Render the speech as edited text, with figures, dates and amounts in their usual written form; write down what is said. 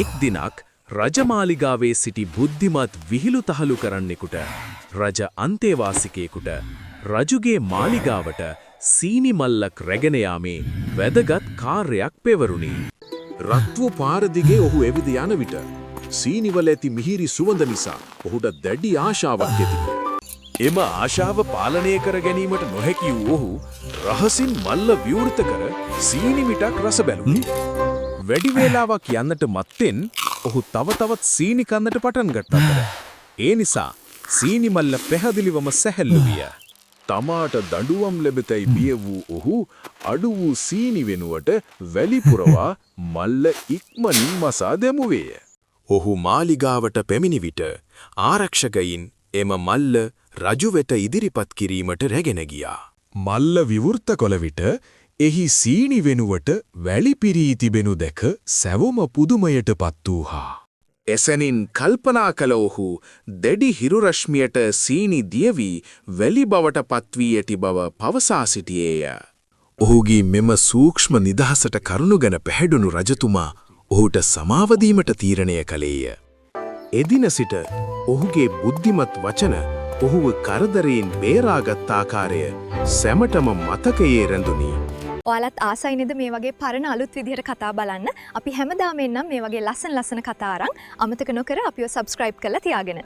එක් දිනක් රජමාලිගාවේ සිටි බුද්ධිමත් විහිළු තහළු කරන්නෙකුට රජ අන්තේවාසිකයෙකුට රජුගේ මාලිගාවට සීනි මල්ලක් රැගෙන යාමේ වැදගත් කාර්යයක් පෙවරුණි. රත්ව පාර දිගේ ඔහු එවිද යන විට සීනිවල ඇති මිහිරි සුවඳ නිසා ඔහුට දැඩි ආශාවක් ඇති විය. එම ආශාව පාලනය කර ගැනීමට නොහැකි වූ ඔහු රහසින් මල්ල විවෘත කර සීනි මිටක් රස බැලුණි. වැඩි වේලාවක් යන්නට මත්තෙන් ඔහු තව තවත් සීනි කන්නට පටන් ගත්තා. ඒ නිසා සීනි මල්ල පැහැදිලිවම සැහැල්ලු විය. තමාට දඬුවම් ලැබෙතයි බිය වූ ඔහු අඩු වූ සීනි වෙනුවට වැලි පුරවා මල්ල ඉක්මනින් මසා දැමුවේය. ඔහු මාලිගාවට පැමිණි විට ආරක්ෂකයින් එම මල්ල රජු වෙත ඉදිරිපත් කිරීමට රැගෙන ගියා. මල්ල විවෘත කළ විට එහි සීනි වෙනුවට වැලි පිරී තිබෙනු දැක සැවොම පුදුමයට පත් වූහා. එසැනින් කල්පනා කළ ඔහු දැඩි හිරු රශ්මියට සීනි දියවි වැලි බවට පත්වී ඇති බව පවසා සිටියේය. ඔහුගේ මෙම සූක්ෂම නිදහසට කරුණු ගැන පැහැදුණු රජතුමා ඔහුට සමාව දීමට තීරණය කළේය. එදින සිට ඔහුගේ බුද්ධිමත් වචන ඔහුව කරදරයෙන් බේරාගත් ආකාරය සැමටම මතකයේ රැඳුණි. ඔයාලත් ආසයි නේද මේ වගේ පරණ අලුත් විදිහට කතා බලන්න? අපි හැමදාම එන්නම් මේ වගේ ලස්සන කතා අරන්. අමතක නොකර අපිව subscribe කරලා තියාගෙන.